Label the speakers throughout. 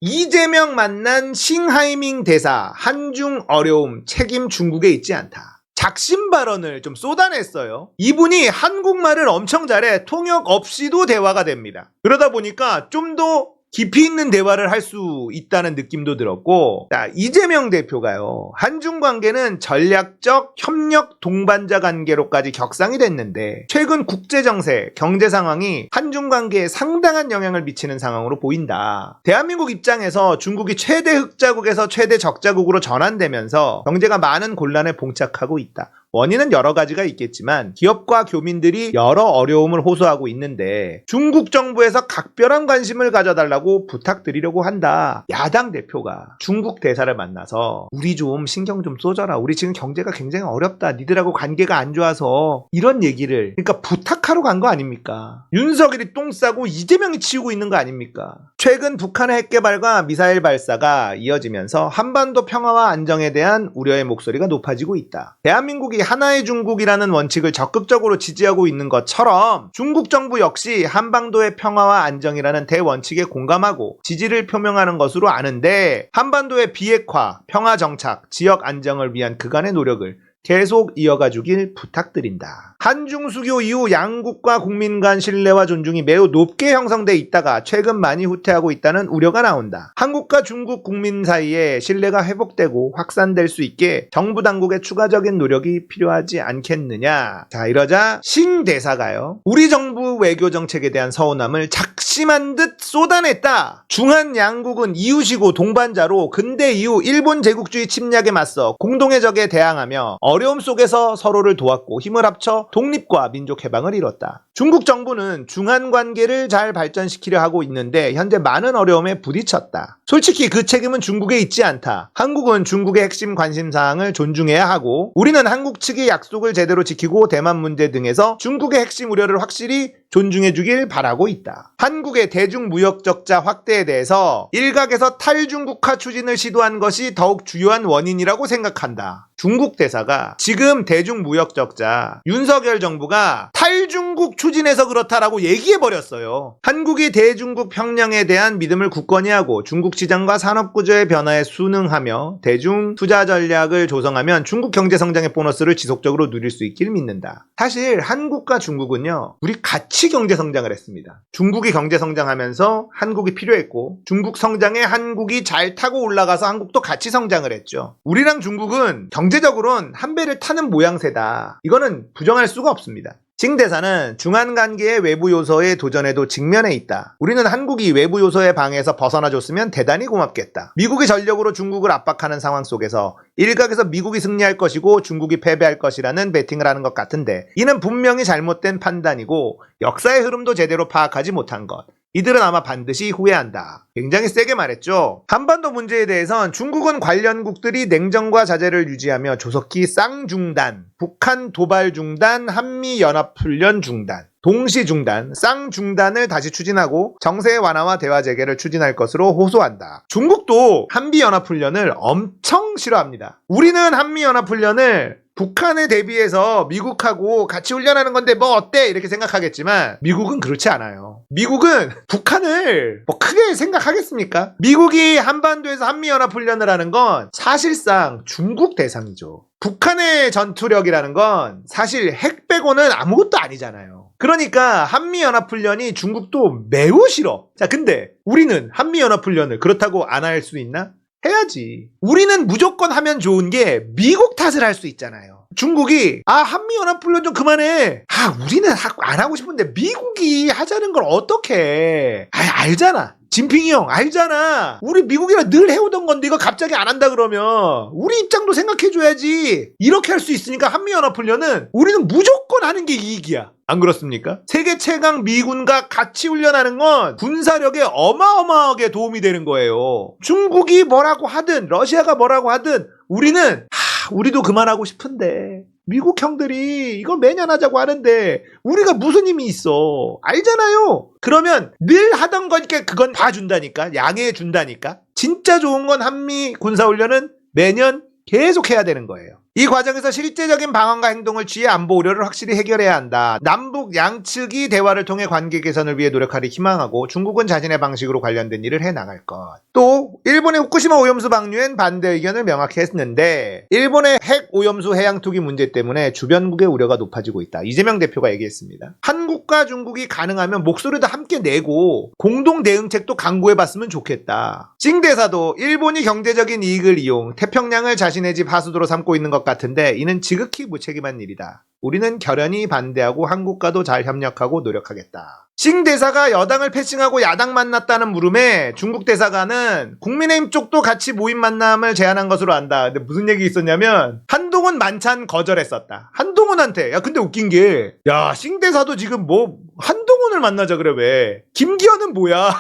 Speaker 1: 이재명 만난 싱하이밍 대사, 한중 어려움 책임 중국에 있지 않다. 작심 발언을 좀 쏟아냈어요. 이분이 한국말을 엄청 잘해 통역 없이도 대화가 됩니다. 그러다 보니까 좀 더 깊이 있는 대화를 할 수 있다는 느낌도 들었고, 자, 이재명 대표가요, 한중 관계는 전략적 협력 동반자 관계로까지 격상이 됐는데 최근 국제 정세, 경제 상황이 한중 관계에 상당한 영향을 미치는 상황으로 보인다. 대한민국 입장에서 중국이 최대 흑자국에서 최대 적자국으로 전환되면서 경제가 많은 곤란에 봉착하고 있다. 원인은 여러 가지가 있겠지만 기업과 교민들이 여러 어려움을 호소하고 있는데 중국 정부에서 각별한 관심을 가져달라고 부탁드리려고 한다. 야당 대표가 중국 대사를 만나서 우리 좀 신경 좀 써줘라. 우리 지금 경제가 굉장히 어렵다. 니들하고 관계가 안 좋아서 이런 얘기를, 그러니까 부탁하러 간 거 아닙니까? 윤석열이 똥 싸고 이재명이 치우고 있는 거 아닙니까? 최근 북한의 핵 개발과 미사일 발사가 이어지면서 한반도 평화와 안정에 대한 우려의 목소리가 높아지고 있다. 대한민국이 하나의 중국이라는 원칙을 적극적으로 지지하고 있는 것처럼 중국 정부 역시 한반도의 평화와 안정이라는 대원칙에 공감하고 지지를 표명하는 것으로 아는데, 한반도의 비핵화, 평화 정착, 지역 안정을 위한 그간의 노력을 계속 이어가 주길 부탁드린다. 한중 수교 이후 양국과 국민 간 신뢰와 존중이 매우 높게 형성돼 있다가 최근 많이 후퇴하고 있다는 우려가 나온다. 한국과 중국 국민 사이에 신뢰가 회복되고 확산될 수 있게 정부 당국의 추가적인 노력이 필요하지 않겠느냐. 자, 이러자 싱 대사가요, 우리 정부 외교 정책에 대한 서운함을 작심한 듯 쏟아냈다. 중한 양국은 이웃이고 동반자로 근대 이후 일본 제국주의 침략에 맞서 공동의 적에 대항하며 어려움 속에서 서로를 도왔고 힘을 합쳐 독립과 민족 해방을 이뤘다. 중국 정부는 중한 관계를 잘 발전시키려 하고 있는데 현재 많은 어려움에 부딪혔다. 솔직히 그 책임은 중국에 있지 않다. 한국은 중국의 핵심 관심사항을 존중해야 하고, 우리는 한국 측의 약속을 제대로 지키고 대만 문제 등에서 중국의 핵심 우려를 확실히 존중해 주길 바라고 있다. 한국의 대중무역적자 확대에 대해서 일각에서 탈중국화 추진을 시도한 것이 더욱 주요한 원인이라고 생각한다. 중국 대사가 지금 대중무역적자, 윤석열 정부가 탈중국 추진해서 그렇다라고 얘기해버렸어요. 한국이 대중국 평양에 대한 믿음을 굳건히 하고 중국 시장과 산업구조의 변화에 순응하며 대중 투자 전략을 조성하면 중국 경제 성장의 보너스를 지속적으로 누릴 수 있길 믿는다. 사실 한국과 중국은요, 우리 같이 경제 성장을 했습니다. 중국이 경제 성장하면서 한국이 필요했고, 중국 성장에 한국이 잘 타고 올라가서 한국도 같이 성장을 했죠. 우리랑 중국은 경제적으로는 한 배를 타는 모양새다. 이거는 부정할 수가 없습니다. 싱 대사는 중한 관계의 외부 요소의 도전에도 직면해 있다. 우리는 한국이 외부 요소의 방해에서 벗어나줬으면 대단히 고맙겠다. 미국이 전력으로 중국을 압박하는 상황 속에서 일각에서 미국이 승리할 것이고 중국이 패배할 것이라는 베팅을 하는 것 같은데, 이는 분명히 잘못된 판단이고 역사의 흐름도 제대로 파악하지 못한 것. 이들은 아마 반드시 후회한다. 굉장히 세게 말했죠. 한반도 문제에 대해선 중국은 관련국들이 냉정과 자제를 유지하며 조속히 쌍중단, 북한 도발 중단, 한미연합훈련 중단, 동시 중단, 쌍중단을 다시 추진하고 정세 완화와 대화 재개를 추진할 것으로 호소한다. 중국도 한미연합훈련을 엄청 싫어합니다. 우리는 한미연합훈련을 북한에 대비해서 미국하고 같이 훈련하는 건데 뭐 어때? 이렇게 생각하겠지만 미국은 그렇지 않아요. 미국은 북한을 뭐 크게 생각하겠습니까? 미국이 한반도에서 한미연합훈련을 하는 건 사실상 중국 대상이죠. 북한의 전투력이라는 건 사실 핵 빼고는 아무것도 아니잖아요. 그러니까 한미연합훈련이 중국도 매우 싫어. 자, 근데 우리는 한미연합훈련을 그렇다고 안 할 수 있나? 해야지. 우리는 무조건 하면 좋은 게 미국 탓을 할 수 있잖아요. 중국이 한미연합훈련 좀 그만해. 우리는 안 하고 싶은데 미국이 하자는 걸 어떡해. 알잖아. 진핑이 형 알잖아. 우리 미국이랑 늘 해오던 건데 이거 갑자기 안 한다 그러면 우리 입장도 생각해줘야지. 이렇게 할 수 있으니까 한미연합훈련은 우리는 무조건 하는 게 이익이야. 안 그렇습니까? 세계 최강 미군과 같이 훈련하는 건 군사력에 어마어마하게 도움이 되는 거예요. 중국이 뭐라고 하든 러시아가 뭐라고 하든 우리는 우리도 그만하고 싶은데 미국 형들이 이거 매년 하자고 하는데 우리가 무슨 힘이 있어. 알잖아요. 그러면 늘 하던 거니까 그건 봐준다니까. 양해해 준다니까. 진짜 좋은 건 한미 군사훈련은 매년 계속 해야 되는 거예요. 이 과정에서 실제적인 방안과 행동을 취해 안보 우려를 확실히 해결해야 한다. 남북 양측이 대화를 통해 관계 개선을 위해 노력하리 희망하고 중국은 자신의 방식으로 관련된 일을 해나갈 것. 또 일본의 후쿠시마 오염수 방류엔 반대 의견을 명확히 했는데 일본의 핵 오염수 해양 투기 문제 때문에 주변국의 우려가 높아지고 있다. 이재명 대표가 얘기했습니다. 한국과 중국이 가능하면 목소리도 함께 내고 공동 대응책도 강구해봤으면 좋겠다. 찡 대사도 일본이 경제적인 이익을 이용 태평양을 자신의 집 하수도로 삼고 있는 것 같은데 이는 지극히 무책임한 일이다. 우리는 결연히 반대하고 한국과도 잘 협력하고 노력하겠다. 싱 대사가 여당을 패싱하고 야당 만났다는 물음에 중국 대사관은 국민의힘 쪽도 같이 모임 만남을 제안한 것으로 안다. 근데 무슨 얘기 있었냐면 한동훈 만찬 거절했었다. 한동훈한테. 야 근데 웃긴 게 야 싱 대사도 지금 뭐 한동훈을 만나자 그래 왜. 김기현은 뭐야.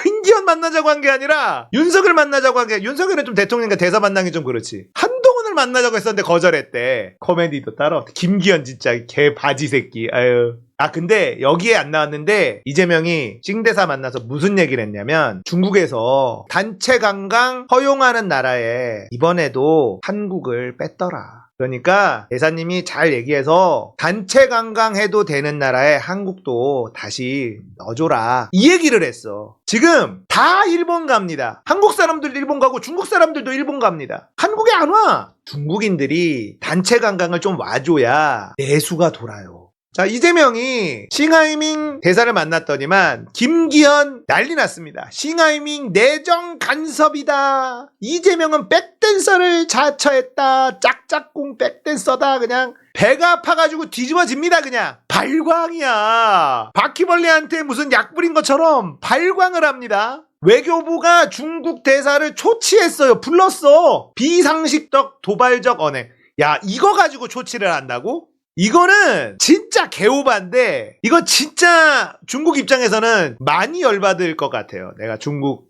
Speaker 1: 김기현 만나자고 한 게 아니라 윤석열 만나자고 한 게 윤석열은 좀 대통령과 대사 만나기 좀 그렇지. 한동훈을 만나자고 했었는데 거절했대. 코미디도 따로. 김기현 진짜 개 바지 새끼. 아유. 아 근데 여기에 안 나왔는데 이재명이 찡대사 만나서 무슨 얘기를 했냐면 중국에서 단체 관광 허용하는 나라에 이번에도 한국을 뺐더라. 그러니까 대사님이 잘 얘기해서 단체 관광해도 되는 나라에 한국도 다시 넣어줘라 이 얘기를 했어. 지금 다 일본 갑니다. 한국 사람들 일본 가고 중국 사람들도 일본 갑니다. 한국에 안 와. 중국인들이 단체 관광을 좀 와줘야 내수가 돌아요. 자, 이재명이 싱하이밍 대사를 만났더니만 김기현 난리 났습니다. 싱하이밍 내정 간섭이다. 이재명은 백댄서를 자처했다. 짝짝꿍 백댄서다. 그냥 배가 아파가지고 뒤집어집니다. 그냥 발광이야. 바퀴벌레한테 무슨 약 뿌린 것처럼 발광을 합니다. 외교부가 중국 대사를 초치했어요. 불렀어. 비상식적 도발적 언행. 야 이거 가지고 초치를 한다고? 이거는 진짜 개오반데 이거 진짜 중국 입장에서는 많이 열받을 것 같아요.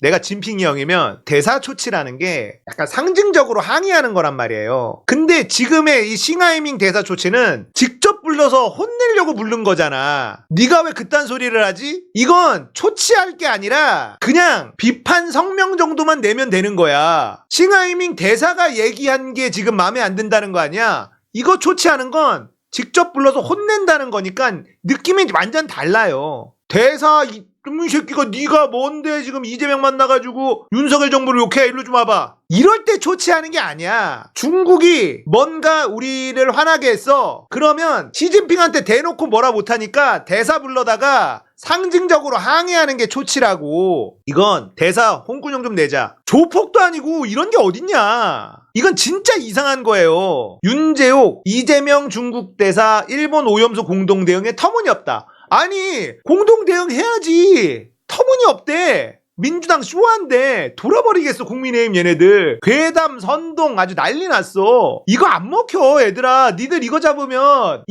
Speaker 1: 내가 진핑이 형이면 대사 조치라는 게 약간 상징적으로 항의하는 거란 말이에요. 근데 지금의 이 싱하이밍 대사 조치는 직접 불러서 혼내려고 부른 거잖아. 네가 왜 그딴 소리를 하지? 이건 초치할 게 아니라 그냥 비판 성명 정도만 내면 되는 거야. 싱하이밍 대사가 얘기한 게 지금 마음에 안 든다는 거 아니야? 이거 조치하는 건 직접 불러서 혼낸다는 거니까 느낌이 완전 달라요. 대사 이놈의 새끼가 네가 뭔데 지금 이재명 만나가지고 윤석열 정부를 욕해. 일로 좀 와봐. 이럴 때 조치하는 게 아니야. 중국이 뭔가 우리를 화나게 했어. 그러면 시진핑한테 대놓고 뭐라 못하니까 대사 불러다가 상징적으로 항의하는 게 조치라고. 이건 대사 홍군형 좀 내자. 조폭도 아니고 이런 게 어딨냐. 이건 진짜 이상한 거예요. 윤재옥, 이재명 중국 대사 일본 오염수 공동대응에 터무니없다. 아니 공동대응 해야지. 터무니없대. 민주당 쇼한데 돌아버리겠어. 국민의힘 얘네들 괴담 선동 아주 난리 났어. 이거 안 먹혀 얘들아. 니들 이거 잡으면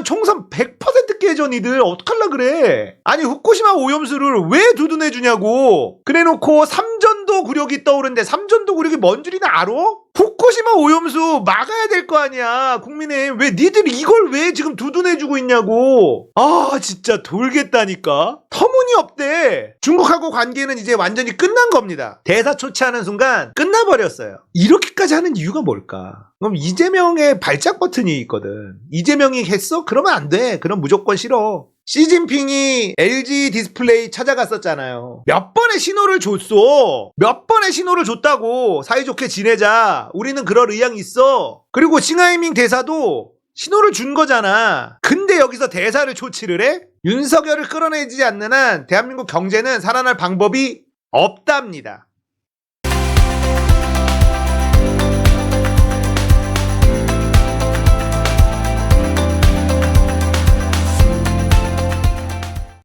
Speaker 1: 총선 100% 깨져. 니들 어떡할라 그래. 아니 후쿠시마 오염수를 왜 두둔해주냐고. 그래놓고 삼전도 굴욕이 떠오르는데 삼전도 굴욕이 뭔 줄이나 알아? 후쿠시마 오염수 막아야 될 거 아니야. 국민의힘 왜 니들이 이걸 왜 지금 두둔해주고 있냐고. 아 진짜 돌겠다니까. 터무니없대. 중국하고 관계는 이제 완전히 끝난 겁니다. 대사 초치하는 순간 끝나버렸어요. 이렇게까지 하는 이유가 뭘까? 그럼 이재명의 발작 버튼이 있거든. 이재명이 했어? 그러면 안 돼. 그럼 무조건 싫어. 시진핑이 LG 디스플레이 찾아갔었잖아요. 몇 번의 신호를 줬어. 몇 번의 신호를 줬다고. 사이좋게 지내자. 우리는 그럴 의향이 있어. 그리고 싱하이밍 대사도 신호를 준 거잖아. 근데 여기서 대사를 초치를 해? 윤석열을 끌어내지 않는 한 대한민국 경제는 살아날 방법이 없답니다.